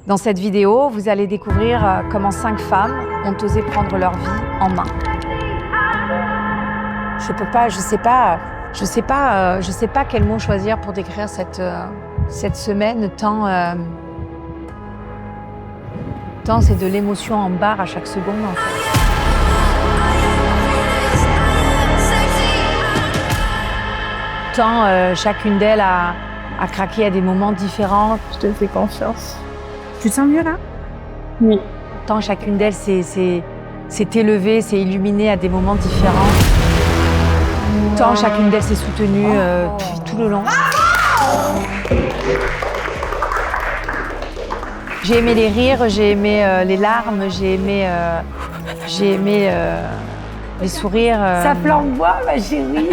Dans cette vidéo, vous allez découvrir comment 5 femmes ont osé prendre leur vie en main. Je sais pas quel mot choisir pour décrire cette semaine, tant c'est de l'émotion en barre à chaque seconde en fait. Tant chacune d'elles a craqué à des moments différents. Je te fais confiance. Tu te sens mieux là? Oui. Tant chacune d'elles s'est élevée, s'est illuminée à des moments différents. Tant chacune d'elles s'est soutenue tout le long. J'ai aimé les rires, j'ai aimé les larmes, j'ai aimé les sourires. Ça flamboie, ma chérie.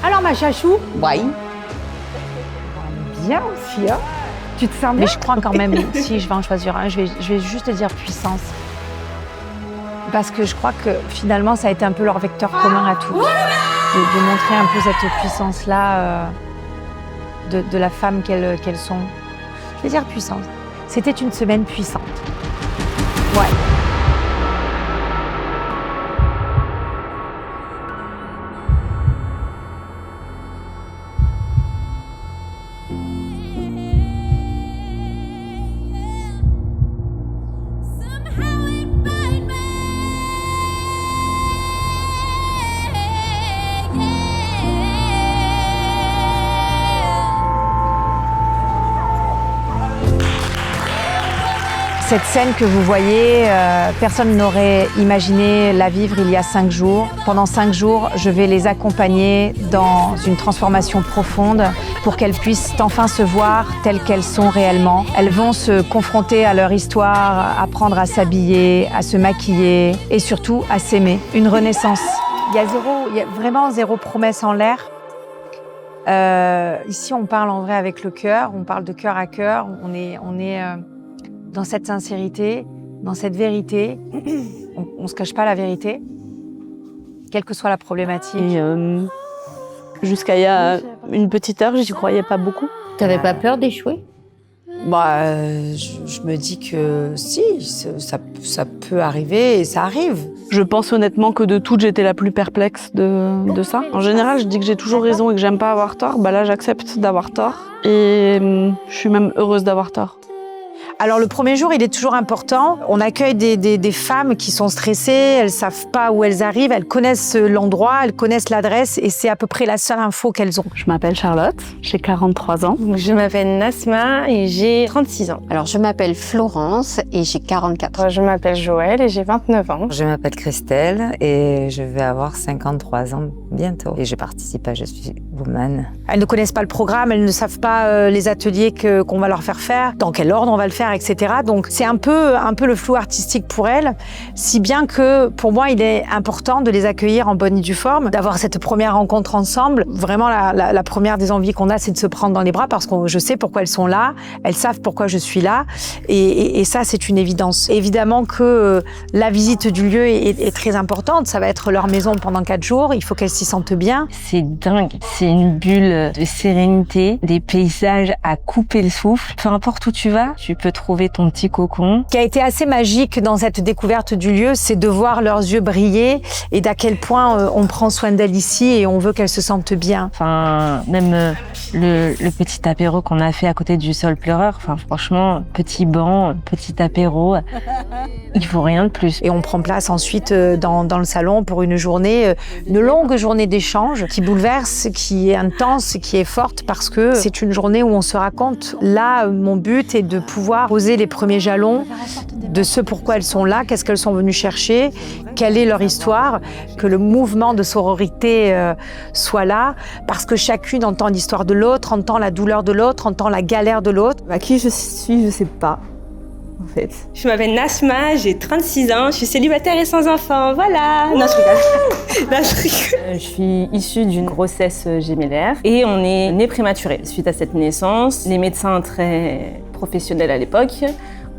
Alors, ma chachou? Oui. Bien aussi, hein? Tu te sens bien? Mais je crois quand même, si je vais en choisir un, je vais juste dire puissance. Parce que je crois que finalement, ça a été un peu leur vecteur commun à tous. De montrer un peu cette puissance-là de la femme qu'elles sont. Je vais dire puissance. C'était une semaine puissante. Ouais. Cette scène que vous voyez, personne n'aurait imaginé la vivre il y a 5 jours. Pendant 5 jours, je vais les accompagner dans une transformation profonde pour qu'elles puissent enfin se voir telles qu'elles sont réellement. Elles vont se confronter à leur histoire, apprendre à s'habiller, à se maquiller et surtout à s'aimer. Une renaissance. Il y a vraiment zéro promesse en l'air. Ici, on parle en vrai avec le cœur, on parle de cœur à cœur. On est dans cette sincérité, dans cette vérité. On ne se cache pas la vérité, quelle que soit la problématique. Et jusqu'à il y a une petite heure, j'y croyais pas beaucoup. T'avais pas peur d'échouer? Je me dis que si, ça peut arriver et ça arrive. Je pense honnêtement que de toutes, j'étais la plus perplexe de ça. En général, je dis que j'ai toujours raison et que j'aime pas avoir tort. Là, j'accepte d'avoir tort et je suis même heureuse d'avoir tort. Alors le premier jour, il est toujours important. On accueille des femmes qui sont stressées, elles savent pas où elles arrivent, elles connaissent l'endroit, elles connaissent l'adresse et c'est à peu près la seule info qu'elles ont. Je m'appelle Charlotte, j'ai 43 ans. Je m'appelle Nasma et j'ai 36 ans. Alors, je m'appelle Florence et j'ai 44 ans. Je m'appelle Joël et j'ai 29 ans. Je m'appelle Christelle et je vais avoir 53 ans bientôt. Et je participe à Je suis Woman. Elles ne connaissent pas le programme, elles ne savent pas les ateliers qu'on va leur faire, dans quel ordre on va le faire, etc. Donc c'est un peu le flou artistique pour elles, si bien que pour moi il est important de les accueillir en bonne et due forme, d'avoir cette première rencontre ensemble. Vraiment la première des envies qu'on a, c'est de se prendre dans les bras parce que je sais pourquoi elles sont là, elles savent pourquoi je suis là et ça c'est une évidence. Évidemment que la visite du lieu est très importante, ça va être leur maison pendant 4 jours, il faut qu'elles s'y sentent bien. C'est dingue, c'est une bulle de sérénité, des paysages à couper le souffle. Peu importe où tu vas, tu peux trouver ton petit cocon. Ce qui a été assez magique dans cette découverte du lieu, c'est de voir leurs yeux briller et d'à quel point on prend soin d'elles ici et on veut qu'elles se sentent bien. Enfin, même le petit apéro qu'on a fait à côté du sol pleureur, enfin franchement, petit banc, petit apéro, il faut rien de plus. Et on prend place ensuite dans le salon pour une journée, une longue journée d'échange qui bouleverse, qui est intense, qui est forte parce que c'est une journée où on se raconte. Là, mon but est de pouvoir poser les premiers jalons de ce pourquoi elles sont là, qu'est-ce qu'elles sont venues chercher, quelle est leur histoire, que le mouvement de sororité soit là, parce que chacune entend l'histoire de l'autre, entend la douleur de l'autre, entend la galère de l'autre. Qui je suis, je sais pas. En fait. Je m'appelle Nasma, j'ai 36 ans, je suis célibataire et sans enfant, voilà. Non, je rigole. Je suis issue d'une grossesse gémellaire et on est né prématuré. Suite à cette naissance, les médecins très professionnels à l'époque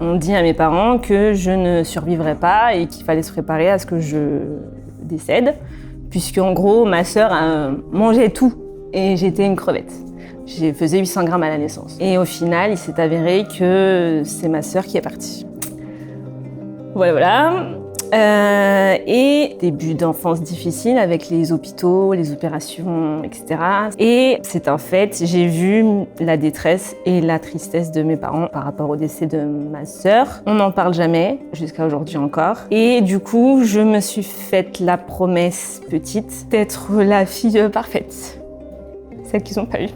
ont dit à mes parents que je ne survivrais pas et qu'il fallait se préparer à ce que je décède, puisqu'en gros, ma sœur mangeait tout et j'étais une crevette. J'ai pesé 800 grammes à la naissance. Et au final, il s'est avéré que c'est ma sœur qui est partie. Voilà. Et début d'enfance difficile avec les hôpitaux, les opérations, etc. Et c'est un fait, j'ai vu la détresse et la tristesse de mes parents par rapport au décès de ma sœur. On n'en parle jamais, jusqu'à aujourd'hui encore. Et du coup, je me suis faite la promesse petite d'être la fille parfaite. Celle qu'ils n'ont pas eue.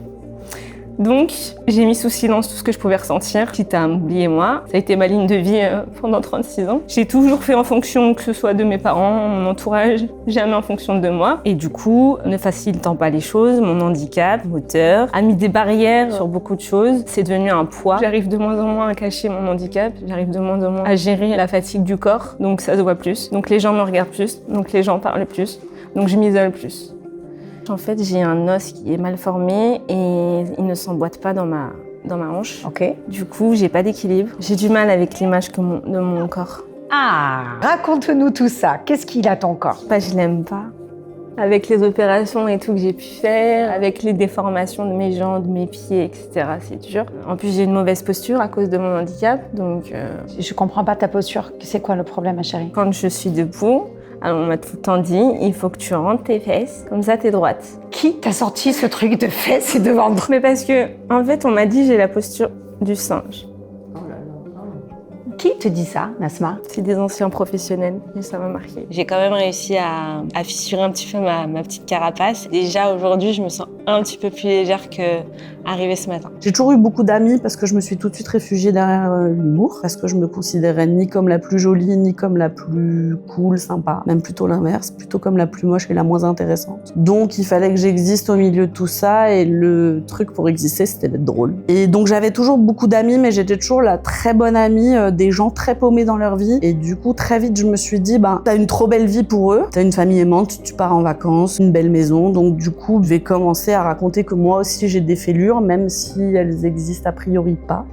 Donc, j'ai mis sous silence tout ce que je pouvais ressentir, quitte à m'oublier moi. Ça a été ma ligne de vie pendant 36 ans. J'ai toujours fait en fonction, que ce soit de mes parents, mon entourage, jamais en fonction de moi. Et du coup, ne facilitant pas les choses, mon handicap moteur a mis des barrières sur beaucoup de choses. C'est devenu un poids. J'arrive de moins en moins à cacher mon handicap, j'arrive de moins en moins à gérer la fatigue du corps, donc ça se voit plus. Donc les gens me regardent plus, donc les gens parlent plus, donc je m'isole plus. En fait, j'ai un os qui est mal formé et il ne s'emboîte pas dans ma hanche. Ok. Du coup, j'ai pas d'équilibre. J'ai du mal avec l'image de mon corps. Ah, raconte-nous tout ça. Qu'est-ce qu'il a ton corps? Je l'aime pas. Avec les opérations et tout que j'ai pu faire, avec les déformations de mes jambes, de mes pieds, etc., c'est dur. En plus, j'ai une mauvaise posture à cause de mon handicap, donc... Je comprends pas ta posture. C'est quoi le problème, ma chérie? Quand je suis debout, alors on m'a tout le temps dit, il faut que tu rentres tes fesses, comme ça t'es droite. Qui t'a sorti ce truc de fesses et de ventre? Mais parce que, en fait, on m'a dit j'ai la posture du singe. Qui te dit ça, Nasma? C'est des anciens professionnels, et ça m'a marqué. J'ai quand même réussi à fissurer un petit peu ma petite carapace. Déjà aujourd'hui, je me sens un petit peu plus légère qu'arrivée ce matin. J'ai toujours eu beaucoup d'amis parce que je me suis tout de suite réfugiée derrière l'humour, parce que je me considérais ni comme la plus jolie, ni comme la plus cool, sympa, même plutôt l'inverse, plutôt comme la plus moche et la moins intéressante. Donc il fallait que j'existe au milieu de tout ça et le truc pour exister, c'était d'être drôle. Et donc j'avais toujours beaucoup d'amis, mais j'étais toujours la très bonne amie des gens très paumés dans leur vie. Et du coup, très vite, je me suis dit, t'as une trop belle vie pour eux, t'as une famille aimante, tu pars en vacances, une belle maison. Donc du coup, je vais commencer à raconter que moi aussi j'ai des fêlures, même si elles existent a priori pas.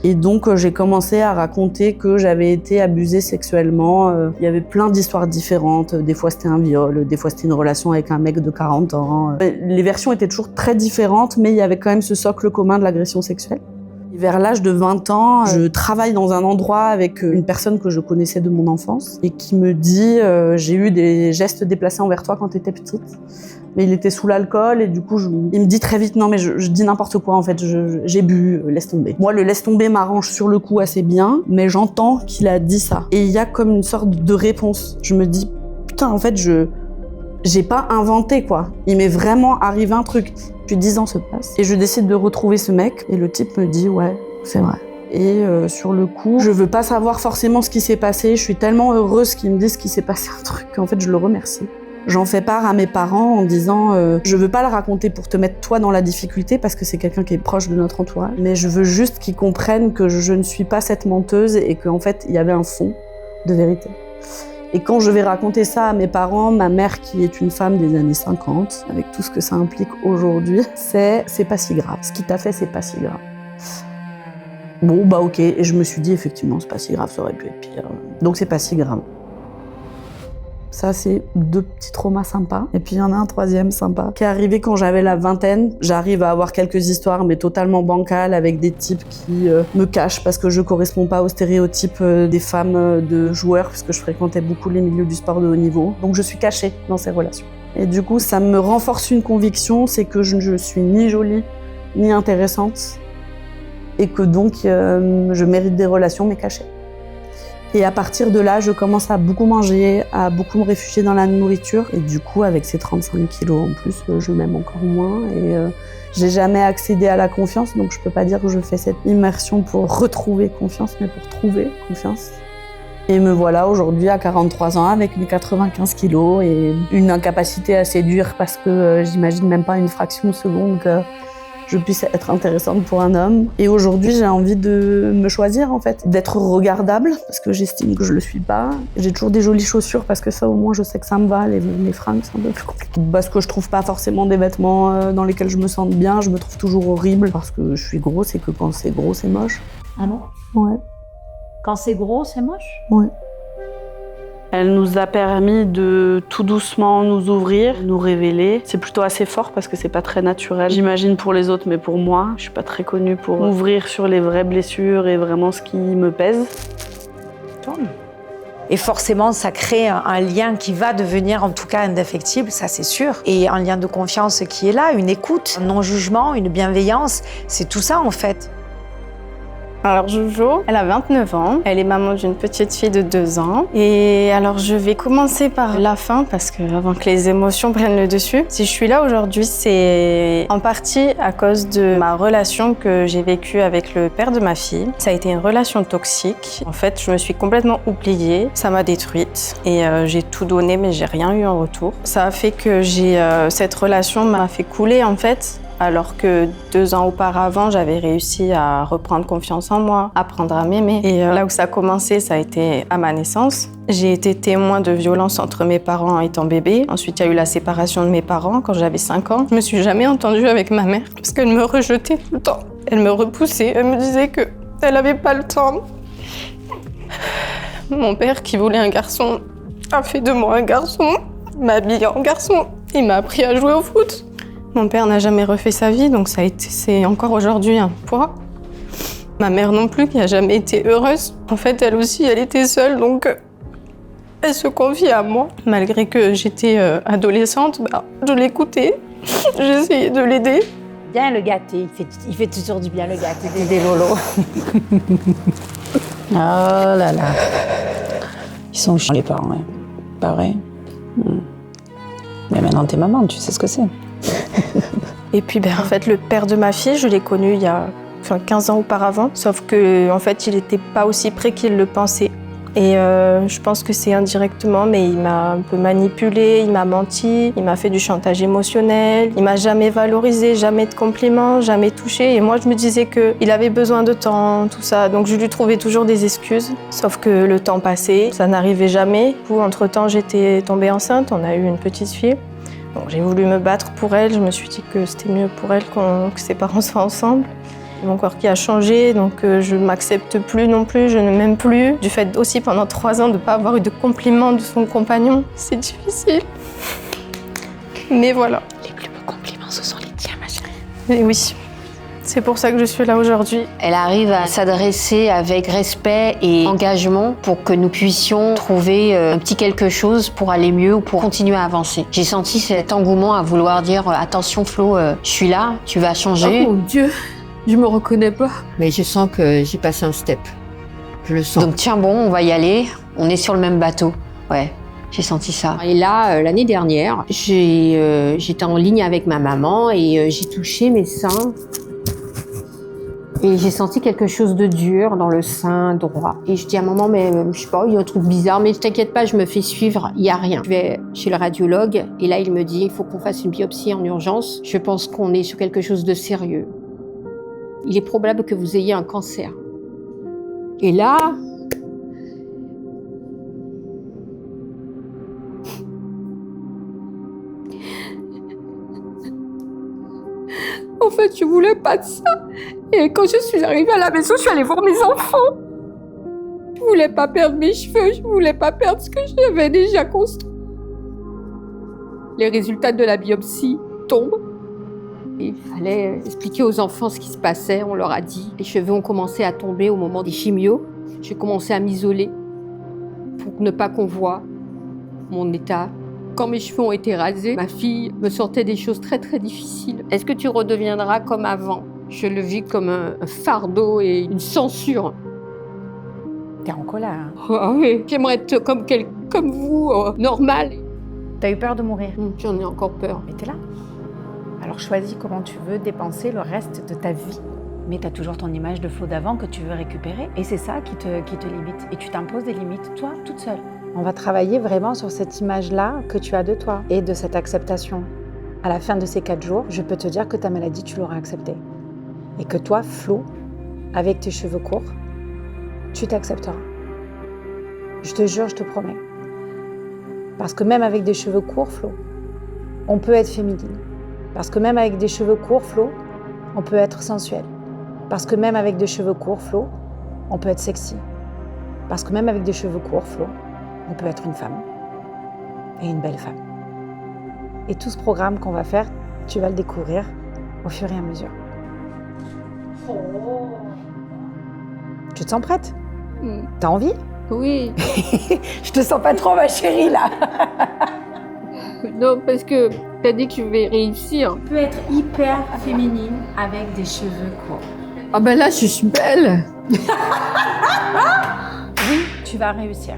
Et donc j'ai commencé à raconter que j'avais été abusée sexuellement. Il y avait plein d'histoires différentes. Des fois c'était un viol, des fois c'était une relation avec un mec de 40 ans. Les versions étaient toujours très différentes, mais il y avait quand même ce socle commun de l'agression sexuelle. Vers l'âge de 20 ans, je travaille dans un endroit avec une personne que je connaissais de mon enfance et qui me dit j'ai eu des gestes déplacés envers toi quand tu étais petite. Mais il était sous l'alcool et du coup, il me dit très vite non mais je dis n'importe quoi en fait, j'ai bu, laisse tomber. Moi, le laisse tomber m'arrange sur le coup assez bien, mais j'entends qu'il a dit ça. Et il y a comme une sorte de réponse. Je me dis putain, en fait, j'ai pas inventé quoi. Il m'est vraiment arrivé un truc. Puis 10 ans se passent et je décide de retrouver ce mec et le type me dit ouais, c'est vrai. Et sur le coup, je veux pas savoir forcément ce qui s'est passé. Je suis tellement heureuse qu'il me dise qu'il s'est passé un truc qu'en fait je le remercie. J'en fais part à mes parents en disant je veux pas le raconter pour te mettre toi dans la difficulté parce que c'est quelqu'un qui est proche de notre entourage, mais je veux juste qu'ils comprennent que je ne suis pas cette menteuse et qu'en fait il y avait un fond de vérité. Et quand je vais raconter ça à mes parents, ma mère qui est une femme des années 50, avec tout ce que ça implique aujourd'hui, c'est pas si grave. Ce qui t'a fait, c'est pas si grave. Bon, ok. Et je me suis dit, effectivement, c'est pas si grave, ça aurait pu être pire. Donc c'est pas si grave. Ça, c'est 2 petits traumas sympas. Et puis, il y en a un 3e sympa qui est arrivé quand j'avais la vingtaine. J'arrive à avoir quelques histoires, mais totalement bancales, avec des types qui me cachent parce que je corresponds pas aux stéréotypes des femmes de joueurs, parce que je fréquentais beaucoup les milieux du sport de haut niveau. Donc, je suis cachée dans ces relations. Et du coup, ça me renforce une conviction, c'est que je ne suis ni jolie, ni intéressante. Et que donc, je mérite des relations, mais cachées. Et à partir de là, je commence à beaucoup manger, à beaucoup me réfugier dans la nourriture. Et du coup, avec ces 35 kilos en plus, je m'aime encore moins. Et j'ai jamais accédé à la confiance, donc je peux pas dire que je fais cette immersion pour retrouver confiance, mais pour trouver confiance. Et me voilà aujourd'hui à 43 ans avec mes 95 kilos et une incapacité à séduire parce que j'imagine même pas une fraction de seconde que je puisse être intéressante pour un homme. Et aujourd'hui, j'ai envie de me choisir, en fait, d'être regardable, parce que j'estime que je le suis pas. J'ai toujours des jolies chaussures, parce que ça, au moins, je sais que ça me va. Les fringues, c'est un peu plus compliqué. Parce que je trouve pas forcément des vêtements dans lesquels je me sente bien. Je me trouve toujours horrible, parce que je suis grosse et que quand c'est gros, c'est moche. Ah bon? Ouais. Quand c'est gros, c'est moche? Ouais. Elle nous a permis de tout doucement nous ouvrir, nous révéler. C'est plutôt assez fort parce que c'est pas très naturel. J'imagine pour les autres, mais pour moi, je suis pas très connue pour m'ouvrir sur les vraies blessures et vraiment ce qui me pèse. Et forcément, ça crée un lien qui va devenir en tout cas indéfectible, ça c'est sûr. Et un lien de confiance qui est là, une écoute, un non-jugement, une bienveillance, c'est tout ça en fait. Alors Jojo, elle a 29 ans, elle est maman d'une petite fille de 2 ans. Et alors je vais commencer par la fin parce que avant que les émotions prennent le dessus. Si je suis là aujourd'hui, c'est en partie à cause de ma relation que j'ai vécue avec le père de ma fille. Ça a été une relation toxique. En fait, je me suis complètement oubliée, ça m'a détruite et j'ai tout donné mais j'ai rien eu en retour. Ça a fait que cette relation m'a fait couler en fait. Alors que 2 ans auparavant, j'avais réussi à reprendre confiance en moi, apprendre à m'aimer. Et là où ça a commencé, ça a été à ma naissance. J'ai été témoin de violences entre mes parents étant bébé. Ensuite, il y a eu la séparation de mes parents quand j'avais 5 ans. Je me suis jamais entendue avec ma mère parce qu'elle me rejetait tout le temps. Elle me repoussait, elle me disait qu'elle n'avait pas le temps. Mon père, qui voulait un garçon, a fait de moi un garçon, m'a habillée en garçon. Il m'a appris à jouer au foot. Mon père n'a jamais refait sa vie, donc c'est encore aujourd'hui un poids. Ma mère non plus, qui n'a jamais été heureuse. En fait, elle aussi, elle était seule, donc elle se confiait à moi. Malgré que j'étais adolescente, je l'écoutais, j'essayais de l'aider. Bien le gâter, il fait toujours du bien le gâter, des lolos. Oh là là. Ils sont chiants les parents, hein. Pas vrai? Mais maintenant t'es maman, tu sais ce que c'est. Et puis en fait, le père de ma fille, je l'ai connu il y a 15 ans auparavant, sauf que en fait, il n'était pas aussi près qu'il le pensait. Et je pense que c'est indirectement, mais il m'a un peu manipulée, il m'a menti, il m'a fait du chantage émotionnel, il m'a jamais valorisé, jamais de compliments, jamais touché. Et moi, je me disais qu'il avait besoin de temps, tout ça. Donc je lui trouvais toujours des excuses. Sauf que le temps passait, ça n'arrivait jamais. Entre-temps, j'étais tombée enceinte, on a eu une petite fille. Donc, j'ai voulu me battre pour elle, je me suis dit que c'était mieux pour elle que ses parents soient ensemble. Mon corps qui a changé, donc je ne m'accepte plus non plus, je ne m'aime plus. Du fait aussi pendant 3 ans de ne pas avoir eu de compliments de son compagnon, c'est difficile. Mais voilà. Les plus beaux compliments, ce sont les tiens, ma chérie. Et oui, c'est pour ça que je suis là aujourd'hui. Elle arrive à s'adresser avec respect et engagement pour que nous puissions trouver un petit quelque chose pour aller mieux ou pour continuer à avancer. J'ai senti cet engouement à vouloir dire « Attention Flo, je suis là, tu vas changer. » Oh mon Dieu, je me reconnais pas. Mais je sens que j'ai passé un step. Je le sens. Donc tiens bon, on va y aller. On est sur le même bateau. Ouais, j'ai senti ça. Et là, l'année dernière, j'étais en ligne avec ma maman et j'ai touché mes seins. Et j'ai senti quelque chose de dur dans le sein droit. Et je dis à maman, mais je sais pas, il y a un truc bizarre, mais t'inquiète pas, je me fais suivre, il y a rien. Je vais chez le radiologue et là il me dit, il faut qu'on fasse une biopsie en urgence. Je pense qu'on est sur quelque chose de sérieux. Il est probable que vous ayez un cancer. Et là, En fait, je voulais pas de ça. Et quand je suis arrivée à la maison, je suis allée voir mes enfants. Je voulais pas perdre mes cheveux, je voulais pas perdre ce que j'avais déjà construit. Les résultats de la biopsie tombent. il fallait expliquer aux enfants ce qui se passait, on leur a dit. Les cheveux ont commencé à tomber au moment des chimios. J'ai commencé à m'isoler pour ne pas qu'on voie mon état. Quand mes cheveux ont été rasés, ma fille me sortait des choses très très difficiles. Est-ce que tu redeviendras comme avant? Je le vis comme un fardeau et une censure. T'es en colère. Ah oui, j'aimerais être comme vous, normal. T'as eu peur de mourir? J'en ai encore peur. Mais t'es là. Alors choisis comment tu veux dépenser le reste de ta vie. Mais t'as toujours ton image de Flo d'avant que tu veux récupérer. Et c'est ça qui te limite. Et tu t'imposes des limites, toi, toute seule. On va travailler vraiment sur cette image-là que tu as de toi et de cette acceptation. À la fin de ces 4 jours, je peux te dire que ta maladie, tu l'auras acceptée. Et que toi, Flo, avec tes cheveux courts, tu t'accepteras. Je te jure, je te promets. Parce que même avec des cheveux courts, Flo, on peut être féminine. Parce que même avec des cheveux courts, Flo, on peut être sensuel. Parce que même avec des cheveux courts, Flo, on peut être sexy. Parce que même avec des cheveux courts, Flo, on peut être une femme et une belle femme. Et tout ce programme qu'on va faire, tu vas le découvrir au fur et à mesure. Tu te sens prête? T'as envie? Oui. Je te sens pas trop, ma chérie, là. Non, parce que t'as dit que je vais réussir. Tu peux être hyper féminine avec des cheveux courts. Ah ben là, je suis belle. Oui, tu vas réussir.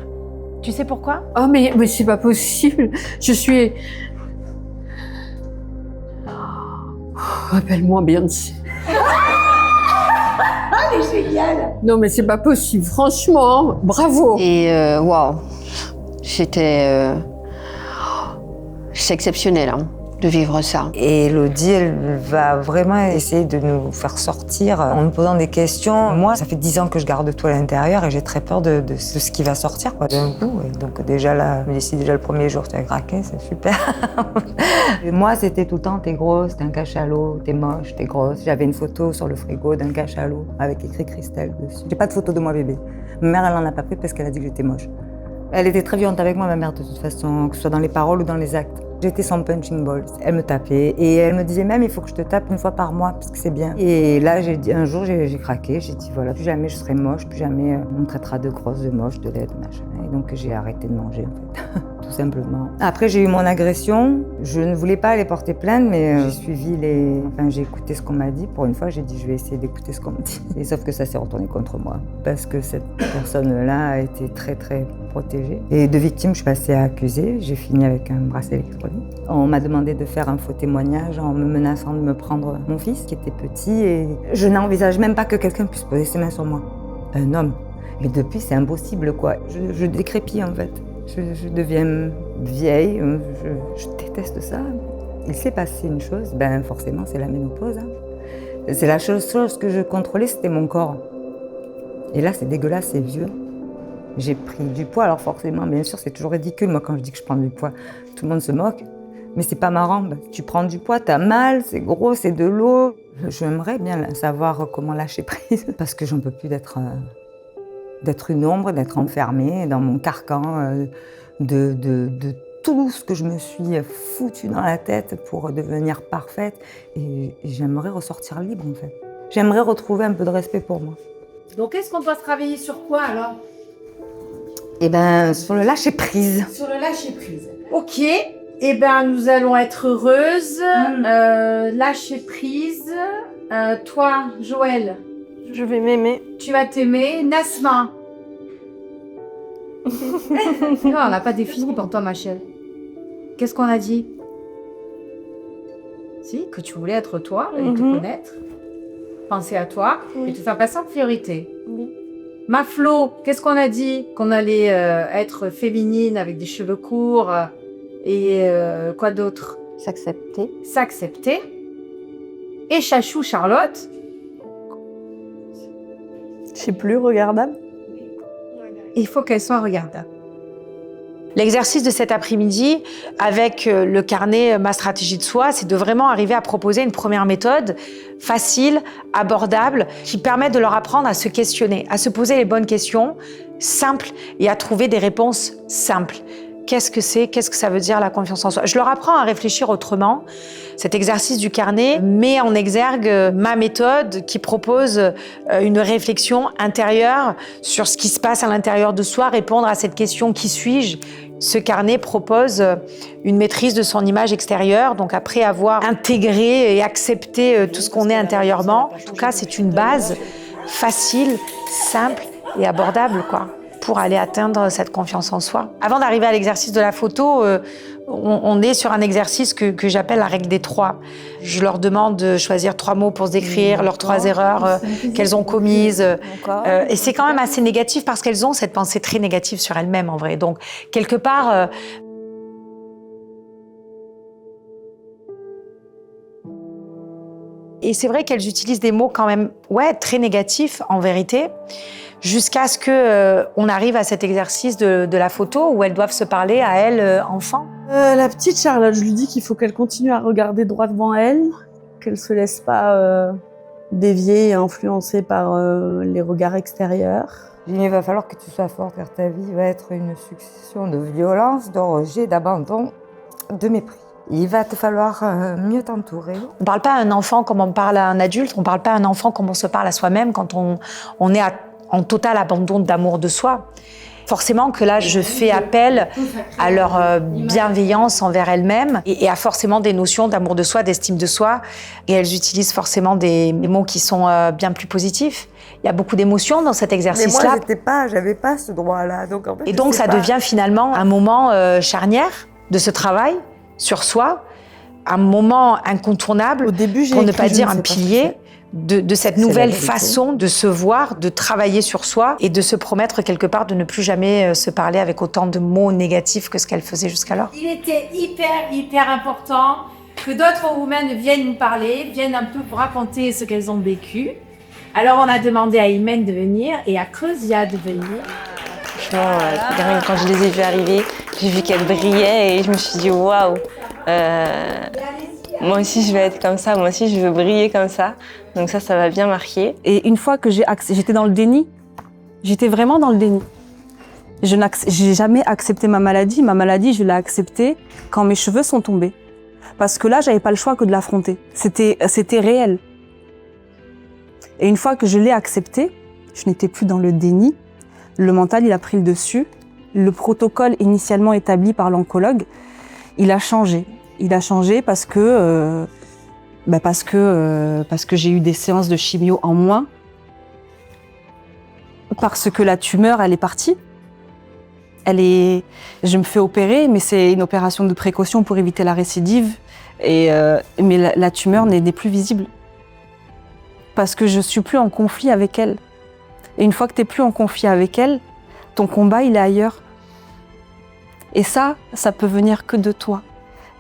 Tu sais pourquoi? Oh mais c'est pas possible. Je suis... Appelle-moi Beyoncé. Elle est géniale. Non mais c'est pas possible, franchement, bravo. Et waouh, c'était exceptionnel hein, de vivre ça. Et Elodie, elle va vraiment essayer de nous faire sortir en nous posant des questions. Moi, ça fait 10 ans que je garde tout à l'intérieur et j'ai très peur de ce qui va sortir quoi, d'un coup. Et donc déjà là, je me dis, déjà le premier jour, tu as craqué, c'est super. Et moi, c'était tout le temps, t'es grosse, t'es un cachalot, t'es moche, t'es grosse. J'avais une photo sur le frigo d'un cachalot avec écrit Christelle dessus. J'ai pas de photo de moi bébé. Ma mère, elle en a pas pris parce qu'elle a dit que j'étais moche. Elle était très violente avec moi, ma mère, de toute façon, que ce soit dans les paroles ou dans les actes. J'étais son punching ball. Elle me tapait et elle me disait même il faut que je te tape une fois par mois parce que c'est bien. Et là, un jour, j'ai craqué. J'ai dit voilà, plus jamais je serai moche, plus jamais on me traitera de grosse, de moche, de laide, machin. Et donc j'ai arrêté de manger en fait, tout simplement. Après, j'ai eu mon agression. Je ne voulais pas aller porter plainte, mais j'ai suivi j'ai écouté ce qu'on m'a dit. Pour une fois, j'ai dit je vais essayer d'écouter ce qu'on me dit. Et sauf que ça s'est retourné contre moi parce que cette personne-là a été très très protégée. Et de victime, je suis passée à accusée. J'ai fini avec un bracelet électronique. On m'a demandé de faire un faux témoignage en me menaçant de me prendre mon fils qui était petit et je n'envisage même pas que quelqu'un puisse poser ses mains sur moi. Un homme. Mais depuis, c'est impossible quoi. Je décrépis en fait. Je deviens vieille, je déteste ça. Il s'est passé une chose, ben forcément c'est la ménopause. Hein. C'est la chose que je contrôlais, c'était mon corps. Et là c'est dégueulasse, c'est vieux. J'ai pris du poids, alors forcément, bien sûr, c'est toujours ridicule. Moi, quand je dis que je prends du poids, tout le monde se moque. Mais c'est pas marrant. Tu prends du poids, t'as mal, c'est gros, c'est de l'eau. J'aimerais bien savoir comment lâcher prise, parce que j'en peux plus d'être une ombre, d'être enfermée dans mon carcan, de tout ce que je me suis foutu dans la tête pour devenir parfaite. Et j'aimerais ressortir libre, en fait. J'aimerais retrouver un peu de respect pour moi. Donc, est-ce qu'on doit se travailler sur quoi, alors? Eh ben, sur le lâcher prise. Sur le lâcher prise. Ok. Eh ben, nous allons être heureuses. Lâcher prise. Toi, Joël. Je vais m'aimer. Tu vas t'aimer. Nasma. Non, on n'a pas défini pour toi, ma chérie. Qu'est-ce qu'on a dit? Si, que tu voulais être toi et te connaître. Penser à toi et te faire passer en priorité. Oui. Ma Flo, qu'est-ce qu'on a dit? Qu'on allait être féminine avec des cheveux courts et quoi d'autre? S'accepter. S'accepter. Et Chachou, Charlotte? Je sais plus, regardable. Il faut qu'elle soit regardable. L'exercice de cet après-midi, avec le carnet Ma stratégie de soi, c'est de vraiment arriver à proposer une première méthode facile, abordable, qui permet de leur apprendre à se questionner, à se poser les bonnes questions, simples, et à trouver des réponses simples. Qu'est-ce que c'est? Qu'est-ce que ça veut dire la confiance en soi? Je leur apprends à réfléchir autrement. Cet exercice du carnet met en exergue ma méthode qui propose une réflexion intérieure sur ce qui se passe à l'intérieur de soi, répondre à cette question « Qui suis-je ?» Ce carnet propose une maîtrise de son image extérieure. Donc après avoir intégré et accepté tout ce qu'on est intérieurement, en tout cas c'est une base facile, simple et abordable quoi, pour aller atteindre cette confiance en soi. Avant d'arriver à l'exercice de la photo, on est sur un exercice que j'appelle la règle des 3. Je leur demande de choisir 3 mots pour se décrire, leurs 3 erreurs qu'elles ont commises. Et c'est quand même assez négatif parce qu'elles ont cette pensée très négative sur elles-mêmes en vrai. Donc, quelque part... Et c'est vrai qu'elles utilisent des mots quand même très négatifs en vérité, jusqu'à ce qu'on arrive à cet exercice de la photo où elles doivent se parler à elles, enfants. La petite Charlotte, je lui dis qu'il faut qu'elle continue à regarder droit devant elle, qu'elle se laisse pas déviée et influencée par les regards extérieurs. Il va falloir que tu sois forte car ta vie va être une succession de violences, de rejets, d'abandon, de mépris. Il va te falloir mieux t'entourer. On ne parle pas à un enfant comme on parle à un adulte, on ne parle pas à un enfant comme on se parle à soi-même quand on est en total abandon d'amour de soi. Forcément que là, je fais appel à leur bienveillance envers elles-mêmes et à forcément des notions d'amour de soi, d'estime de soi. Et elles utilisent forcément des mots qui sont bien plus positifs. Il y a beaucoup d'émotions dans cet exercice-là. Mais moi, j'avais pas ce droit-là. Donc, en fait, et donc, ça devient finalement un moment charnière de ce travail sur soi, un moment incontournable, Au début, pour ne pas dire un pilier, de cette nouvelle façon de se voir, de travailler sur soi et de se promettre quelque part de ne plus jamais se parler avec autant de mots négatifs que ce qu'elle faisait jusqu'alors. Il était hyper important que d'autres women viennent nous parler, viennent un peu pour raconter ce qu'elles ont vécu. Alors on a demandé à Imen de venir et à Creusia de venir. Franchement, quand je les ai vues arriver, j'ai vu qu'elles brillaient et je me suis dit waouh, moi aussi je vais être comme ça, moi aussi je veux briller comme ça. Donc ça m'a bien marqué. Et une fois que j'étais dans le déni, j'étais vraiment dans le déni. Je n'ai jamais accepté ma maladie. Ma maladie, je l'ai acceptée quand mes cheveux sont tombés. Parce que là, j'avais pas le choix que de l'affronter. C'était réel. Et une fois que je l'ai accepté, je n'étais plus dans le déni. Le mental, il a pris le dessus. Le protocole initialement établi par l'oncologue, il a changé. Il a changé parce que j'ai eu des séances de chimio en moins. Parce que la tumeur, elle est partie. Je me fais opérer, mais c'est une opération de précaution pour éviter la récidive. Mais la tumeur n'est plus visible. Parce que je suis plus en conflit avec elle. Et une fois que tu n'es plus en conflit avec elle, ton combat, il est ailleurs. Et ça peut venir que de toi.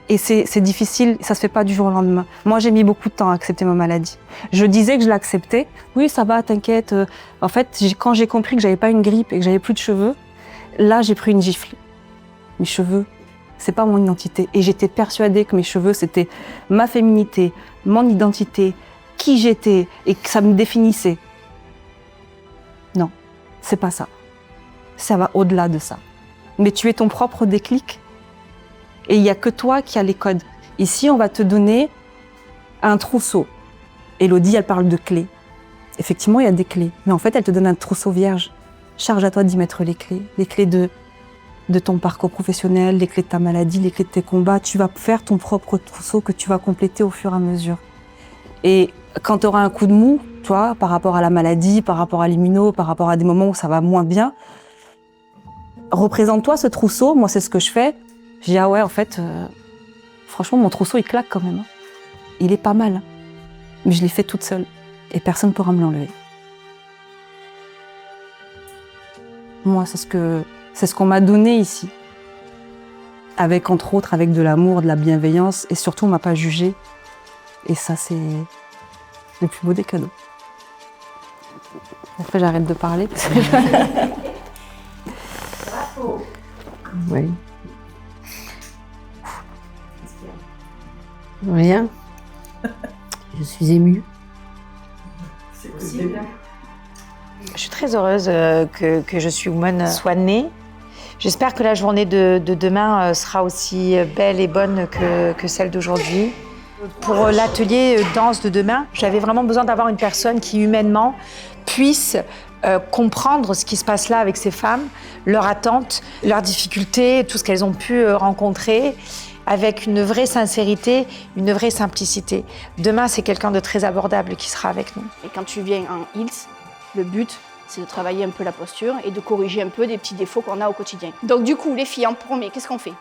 Et c'est difficile, ça se fait pas du jour au lendemain. Moi, j'ai mis beaucoup de temps à accepter ma maladie. Je disais que je l'acceptais. Oui, ça va, t'inquiète. En fait, quand j'ai compris que j'avais pas une grippe et que j'avais plus de cheveux, là, j'ai pris une gifle. Mes cheveux, c'est pas mon identité. Et j'étais persuadée que mes cheveux, c'était ma féminité, mon identité, qui j'étais et que ça me définissait. Non, c'est pas ça. Ça va au-delà de ça. Mais tu es ton propre déclic. Et il n'y a que toi qui as les codes. Ici, on va te donner un trousseau. Élodie, elle parle de clés. Effectivement, il y a des clés. Mais en fait, elle te donne un trousseau vierge. Charge à toi d'y mettre les clés. Les clés de ton parcours professionnel, les clés de ta maladie, les clés de tes combats. Tu vas faire ton propre trousseau que tu vas compléter au fur et à mesure. Et quand tu auras un coup de mou, toi, par rapport à la maladie, par rapport à l'immuno, par rapport à des moments où ça va moins bien, représente-toi ce trousseau. Moi, c'est ce que je fais. Je dis, ah ouais, en fait, franchement, mon trousseau, il claque quand même. Il est pas mal. Mais je l'ai fait toute seule. Et personne ne pourra me l'enlever. Moi, c'est ce qu'on m'a donné ici. Avec, entre autres, avec de l'amour, de la bienveillance. Et surtout, on m'a pas jugé. Et ça, c'est le plus beau des cadeaux. Après, j'arrête de parler. Parce que Bravo. Oui. Rien. Je suis émue. C'est possible. Je suis très heureuse que Je suis Woman soit née. J'espère que la journée de demain sera aussi belle et bonne que celle d'aujourd'hui. Pour l'atelier danse de demain, j'avais vraiment besoin d'avoir une personne qui humainement puisse comprendre ce qui se passe là avec ces femmes, leurs attentes, leurs difficultés, tout ce qu'elles ont pu rencontrer, avec une vraie sincérité, une vraie simplicité. Demain, c'est quelqu'un de très abordable qui sera avec nous. Et quand tu viens en heels, le but, c'est de travailler un peu la posture et de corriger un peu des petits défauts qu'on a au quotidien. Donc du coup, les filles, en premier, qu'est-ce qu'on fait?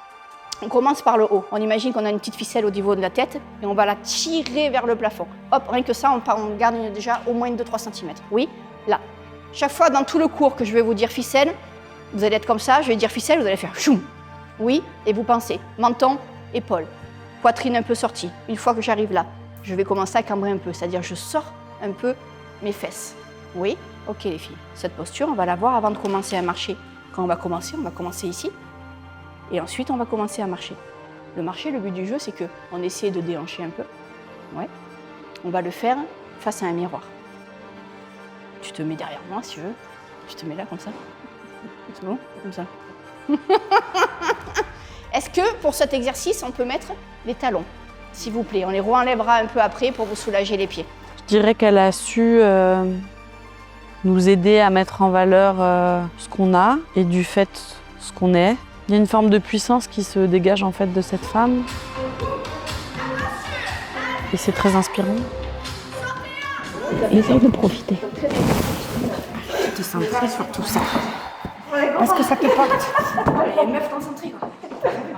On commence par le haut. On imagine qu'on a une petite ficelle au niveau de la tête et on va la tirer vers le plafond. Hop, rien que ça, on garde déjà au moins 2-3 cm. Oui, là. Chaque fois dans tout le cours que je vais vous dire ficelle, vous allez être comme ça, je vais dire ficelle, vous allez faire choum. Oui, et vous pensez menton, épaule, poitrine un peu sortie. Une fois que j'arrive là, je vais commencer à cambrer un peu, c'est-à-dire je sors un peu mes fesses. Oui, ok les filles. Cette posture, on va la voir avant de commencer à marcher. Quand on va commencer ici. Et ensuite, on va commencer à marcher. Le marcher, le but du jeu, c'est qu'on essaie de déhancher un peu. Ouais. On va le faire face à un miroir. Tu te mets derrière moi si tu veux. Tu te mets là comme ça. C'est bon? Comme ça. Est-ce que pour cet exercice, on peut mettre les talons? S'il vous plaît, on les réenlèvera un peu après pour vous soulager les pieds. Je dirais qu'elle a su nous aider à mettre en valeur ce qu'on a et du fait ce qu'on est. Il y a une forme de puissance qui se dégage en fait de cette femme. Et c'est très inspirant. Essaye de profiter. Tu te centres sur tout ça. Est-ce que ça te porte? Les meufs concentrées quoi.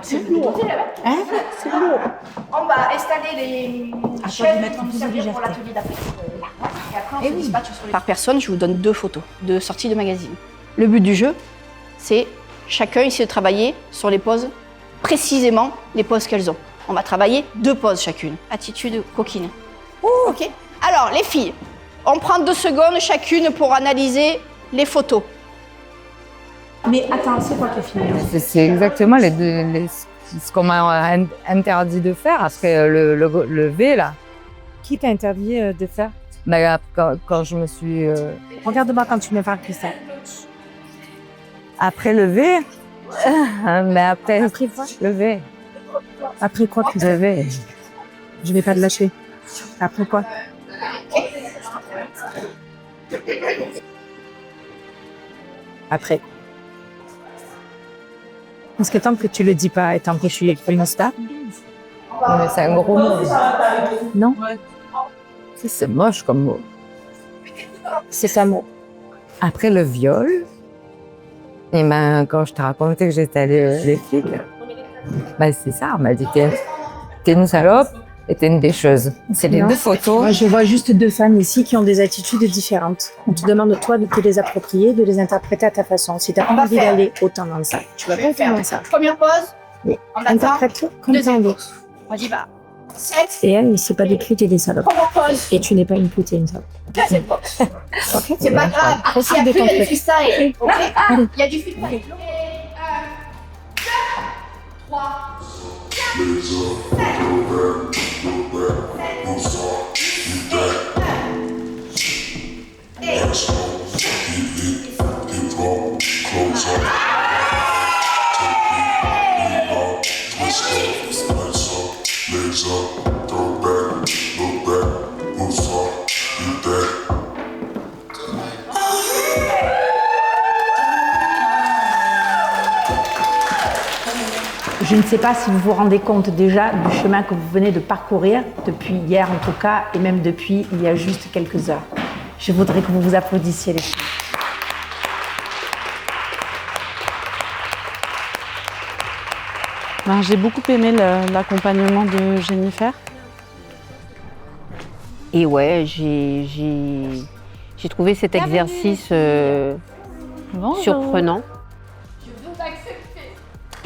C'est lourd. Hein? C'est lourd. On va installer les chaises qui vont nous servir pour l'atelier d'après. Et après on se dispatche sur les... Par personne, je vous donne 2 photos de sortie de magazine. Le but du jeu, c'est chacun essayer de travailler sur les poses, précisément les poses qu'elles ont. On va travailler 2 poses chacune. Attitude coquine. Ok. Alors les filles, on prend 2 secondes chacune pour analyser les photos. Mais attends, c'est quoi qui est fini? C'est exactement ce qu'on m'a interdit de faire après le V là. Qui t'a interdit de faire? Quand je me suis... Regarde-moi quand tu me parles que ça. Après le V, mais après quoi? le V. Après quoi? Le V. Je vais pas te lâcher. Après quoi? Après. Parce que tant que tu le dis pas et tant que je suis une star. Mais c'est un gros mot. Non? C'est moche comme mot. C'est un mot. Après le viol, et ben, quand je te racontais que j'étais allée les filles, ben c'est ça, on m'a dit t'es une salope et t'es une décheuse. C'est les 2 photos. Moi, je vois juste 2 femmes ici qui ont des attitudes différentes. On te demande toi de te les approprier, de les interpréter à ta façon. Si t'as pas envie d'aller autant dans ça, tu vas pas faire dans ça. Première pose. Interprète-le comme t'as envie. On y va. 7. Et elle, c'est pas des putes et des salopes. Et tu n'es pas une pute et une salope. Deuxième pose. Okay. C'est pas grave. Après, il y a du freestyle. Ok. Il y a du freestyle. 1, 2, 3, 4, Je ne sais pas si vous vous rendez compte déjà du chemin que vous venez de parcourir, depuis hier en tout cas, et même depuis il y a juste quelques heures. Je voudrais que vous vous applaudissiez les filles. Ben, j'ai beaucoup aimé l'accompagnement de Jennifer. Et ouais, j'ai trouvé cet exercice surprenant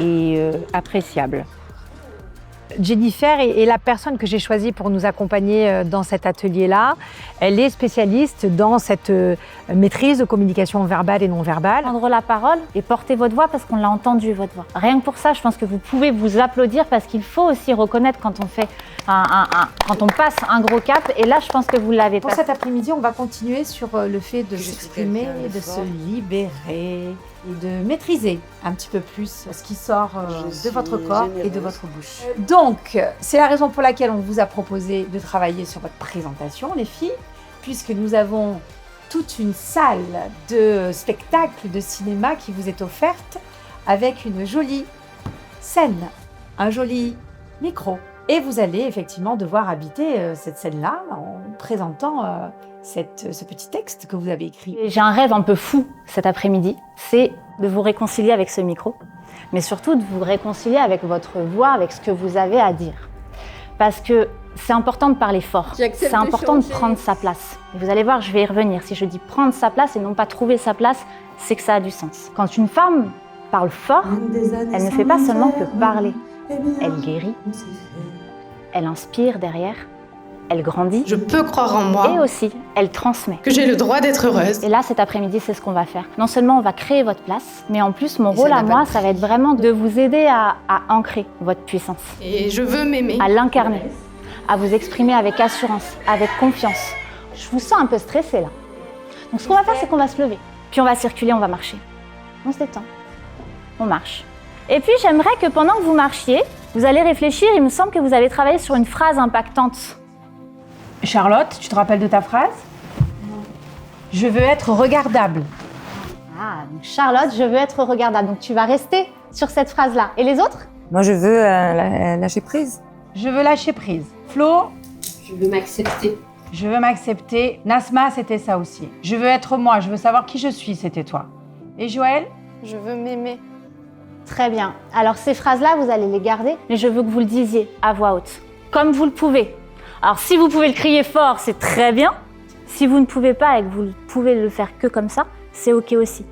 et appréciable. Jennifer est la personne que j'ai choisie pour nous accompagner dans cet atelier-là. Elle est spécialiste dans cette maîtrise de communication verbale et non verbale. Prendre la parole et porter votre voix parce qu'on l'a entendu, votre voix. Rien que pour ça, je pense que vous pouvez vous applaudir parce qu'il faut aussi reconnaître quand on fait quand on passe un gros cap. Et là, je pense que vous l'avez Pour passé. cet après-midi, on va continuer sur le fait de s'exprimer, de se libérer et de maîtriser un petit peu plus ce qui sort de votre corps et de votre bouche. Donc, c'est la raison pour laquelle on vous a proposé de travailler sur votre présentation, les filles, puisque nous avons toute une salle de spectacle, de cinéma qui vous est offerte avec une jolie scène, un joli micro. Et vous allez effectivement devoir habiter cette scène-là en présentant ce petit texte que vous avez écrit. J'ai un rêve un peu fou cet après-midi, c'est de vous réconcilier avec ce micro, mais surtout de vous réconcilier avec votre voix, avec ce que vous avez à dire. Parce que c'est important de parler fort, c'est important de prendre sa place. Et vous allez voir, je vais y revenir. Si je dis prendre sa place et non pas trouver sa place, c'est que ça a du sens. Quand une femme parle fort, elle ne fait pas seulement que parler, elle guérit, elle inspire derrière, elle grandit. Je peux croire en moi. Et aussi, elle transmet. Que j'ai le droit d'être heureuse. Et là, cet après-midi, c'est ce qu'on va faire. Non seulement on va créer votre place, mais en plus, mon rôle à moi, ça va être vraiment de vous aider à ancrer votre puissance. Et je veux m'aimer. À l'incarner, à vous exprimer avec assurance, avec confiance, Je vous sens un peu stressé là. Donc ce qu'on va faire, c'est qu'on va se lever. Puis on va circuler, on va marcher. On se détend. On marche. Et puis j'aimerais que pendant que vous marchiez, vous allez réfléchir. Il me semble que vous avez travaillé sur une phrase impactante. Charlotte, tu te rappelles de ta phrase? Je veux être regardable. Ah, donc Charlotte, je veux être regardable. Donc tu vas rester sur cette phrase-là. Et les autres? Moi, je veux lâcher prise. Je veux lâcher prise. Flo? Je veux m'accepter. Je veux m'accepter. Nasma, c'était ça aussi. Je veux être moi, je veux savoir qui je suis, c'était toi. Et Joël? Je veux m'aimer. Très bien. Alors ces phrases-là, vous allez les garder, mais je veux que vous le disiez à voix haute, comme vous le pouvez. Alors si vous pouvez le crier fort, c'est très bien. Si vous ne pouvez pas et que vous pouvez le faire que comme ça, c'est OK aussi.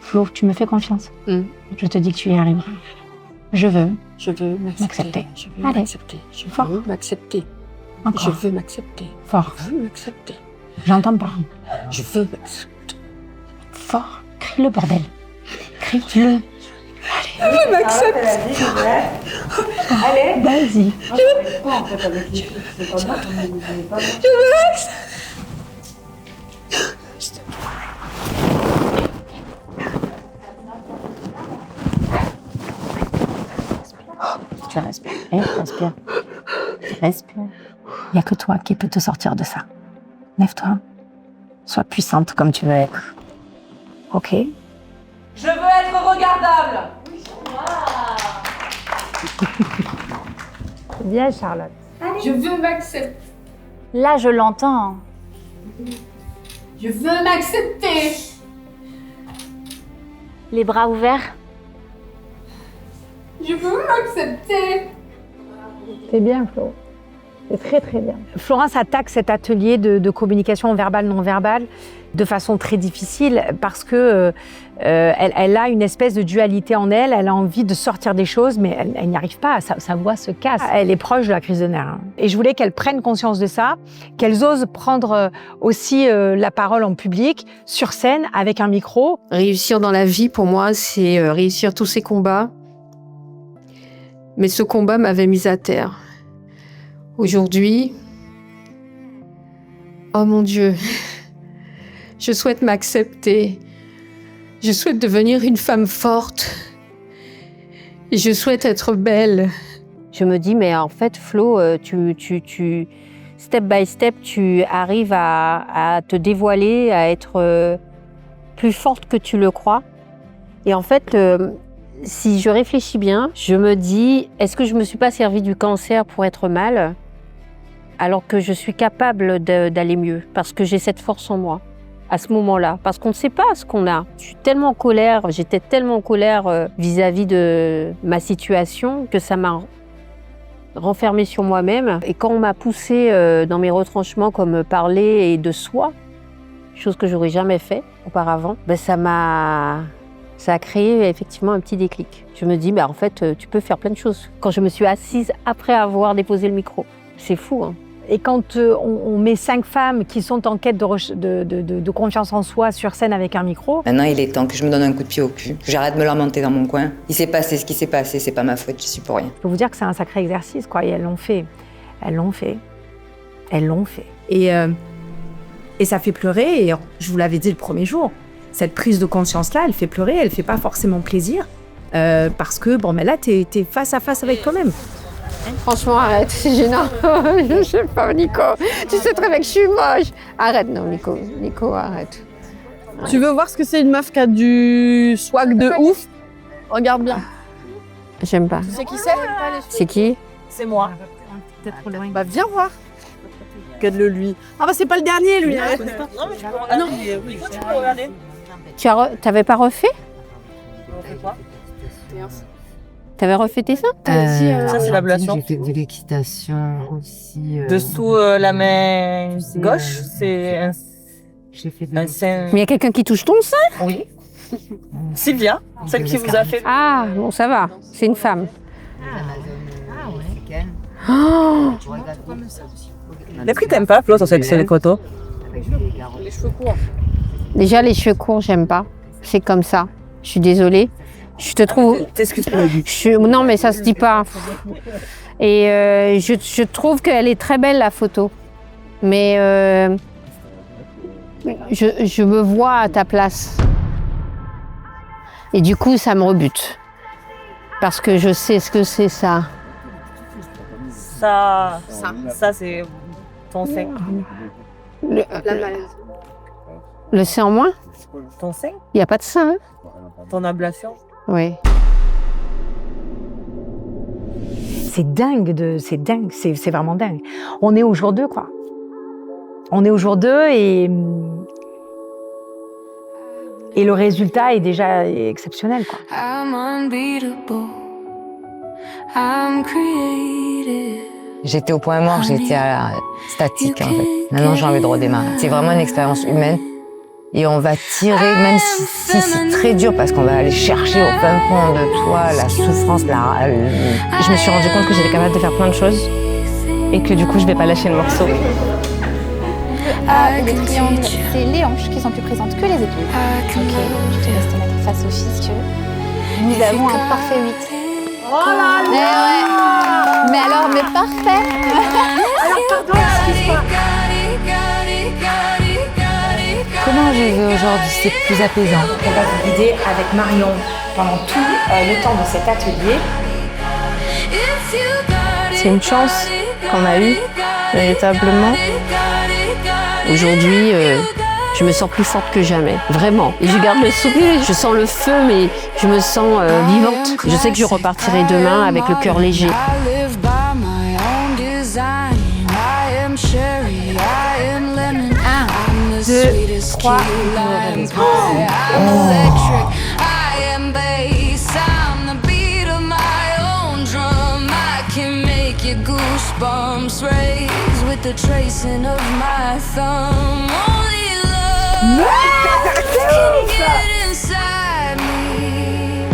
Flo, tu me fais confiance. Je te dis que tu y arriveras. Je veux m'accepter. Je veux m'accepter. Je veux m'accepter. Encore. Je veux m'accepter. Fort. Je veux m'accepter. J'entends pas. Je veux m'accepter. Fort. Crie le bordel. Crie-le. Je veux m'accepter. Allez. Vas-y. Tu respires. Respire. Respire. Il n'y a que toi qui peux te sortir de ça. Lève-toi. Sois puissante comme tu veux être. OK? Je veux être regardable. C'est bien, Charlotte. Je veux m'accepter. Là, je l'entends. Je veux m'accepter. Les bras ouverts. Je veux m'accepter. C'est bien, Flo. C'est très, très bien. Florence attaque cet atelier de communication verbale-non verbale de façon très difficile parce que elle a une espèce de dualité en elle. Elle a envie de sortir des choses, mais elle n'y arrive pas. Sa voix se casse. Elle est proche de la crise de nerfs. Hein. Et je voulais qu'elle prenne conscience de ça, qu'elles osent prendre aussi la parole en public, sur scène, avec un micro. Réussir dans la vie, pour moi, c'est réussir tous ces combats. Mais ce combat m'avait mise à terre. Aujourd'hui, oh mon Dieu, je souhaite m'accepter. Je souhaite devenir une femme forte. Et je souhaite être belle. Je me dis, mais en fait, Flo, step by step, tu arrives à te dévoiler, à être plus forte que tu le crois. Et en fait, si je réfléchis bien, je me dis, est-ce que je ne me suis pas servi du cancer pour être mal, alors que je suis capable d'aller mieux, parce que j'ai cette force en moi, à ce moment-là, parce qu'on ne sait pas ce qu'on a. Je suis tellement en colère, j'étais tellement en colère vis-à-vis de ma situation, que ça m'a renfermée sur moi-même. Et quand on m'a poussée dans mes retranchements, comme parler et de soi, chose que j'aurais jamais fait auparavant, ben ça a créé effectivement un petit déclic. Je me dis, en fait, tu peux faire plein de choses. Quand je me suis assise après avoir déposé le micro, c'est fou, hein. Et quand on met 5 femmes qui sont en quête de confiance en soi sur scène avec un micro... Maintenant, il est temps que je me donne un coup de pied au cul, que j'arrête de me lamenter dans mon coin. Il s'est passé ce qui s'est passé, c'est pas ma faute, je suis pour rien. Je peux vous dire que c'est un sacré exercice, quoi. Et elles l'ont fait. Elles l'ont fait. Elles l'ont fait. Et ça fait pleurer, et je vous l'avais dit le premier jour, cette prise de conscience-là, elle fait pleurer, elle fait pas forcément plaisir, parce que, là, t'es face à face avec toi-même. Franchement, arrête, c'est gênant. Je sais pas, Nico. Tu sais très bien que je suis moche. Arrête, non, Nico. Nico, arrête. Tu veux voir ce que c'est une meuf qui a du swag de ouf? Regarde bien. J'aime pas. Tu sais qui c'est? C'est qui? C'est moi. Bah viens voir. Regarde-le lui. Ah bah c'est pas le dernier lui. Ah non, oui, tu peux regarder. T'avais pas refait? T'avais refait tes seins? Ça c'est l'ablation. J'ai fait de l'excitation aussi. Dessous la main gauche, c'est un sein. Mais il y a quelqu'un qui touche ton sein? Oui. Sylvia, celle qui vous a fait. Ah, bon, ça va. C'est une femme. Ah ouais. Oh, Qu'est-ce que t'aimes pas, Flo, sur cette photo? les cheveux courts. Déjà, les cheveux courts, j'aime pas. C'est comme ça. Je suis désolée. Je te trouve. Non, mais ça se dit pas. Et je trouve qu'elle est très belle, la photo. Mais Je me vois à ta place. Et du coup, ça me rebute. Parce que je sais ce que c'est ça. Ça c'est ton sein. Le sein en moins? Ton sein? Il n'y a pas de sein, hein? Ton ablation? Oui. C'est dingue, c'est vraiment dingue. On est au jour 2, quoi. On est au jour 2 et le résultat est déjà exceptionnel, quoi. J'étais au point mort, j'étais statique en fait. Maintenant j'ai envie de redémarrer. C'est vraiment une expérience humaine et on va tirer, même si c'est très dur parce qu'on va aller chercher au fin fond de toi la souffrance, Je me suis rendu compte que j'étais capable de faire plein de choses et que du coup je vais pas lâcher le morceau. Les triangles, c'est les hanches qui sont plus présentes que les épaules. Ok, je te laisse te mettre face au fisc. Nous avons un parfait 8. Oh là là! Mais alors, mais parfait! Alors, pardon, excuse-moi. Comment je vais aujourd'hui? C'est plus apaisant. On va vous guider avec Marion pendant tout le temps de cet atelier. C'est une chance qu'on a eue, véritablement. Aujourd'hui, je me sens plus forte que jamais, vraiment. Et je garde le sourire, je sens le feu, mais je me sens vivante. Je sais que je repartirai demain avec le cœur léger. 1, 2, 3, Goosebumps raise with the tracing of my thumb. Only love can get inside me.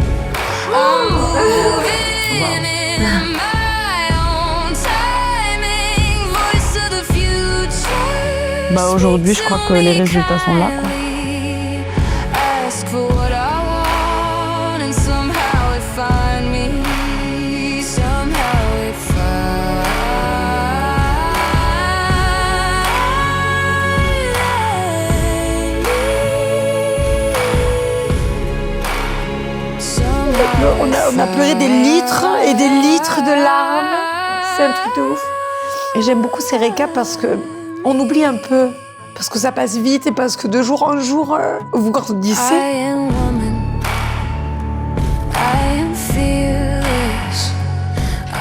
I'm moving in my own timing. Voice of the future. Aujourd'hui, je crois que les résultats sont là, quoi. Ask for what I want and somehow it find me. Somehow it find. On a pleuré des litres et des litres de larmes. C'est un truc de ouf. Et j'aime beaucoup ces récaps parce que on oublie un peu, parce que ça passe vite et parce que de jour en jour, vous grandissez.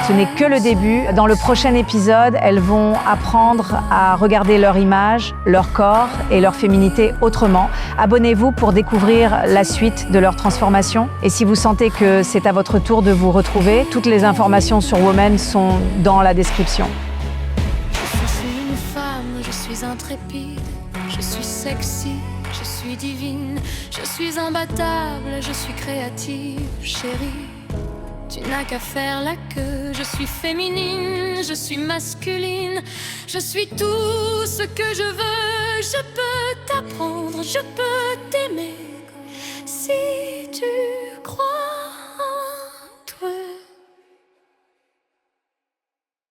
Ce n'est que le début. Dans le prochain épisode, elles vont apprendre à regarder leur image, leur corps et leur féminité autrement. Abonnez-vous pour découvrir la suite de leur transformation. Et si vous sentez que c'est à votre tour de vous retrouver, toutes les informations sur Women sont dans la description. Je suis une femme, je suis intrépide, je suis sexy, je suis divine, je suis imbattable, je suis créative, chérie. Tu n'as qu'à faire la queue, je suis féminine, je suis masculine, je suis tout ce que je veux, je peux t'apprendre, je peux t'aimer si tu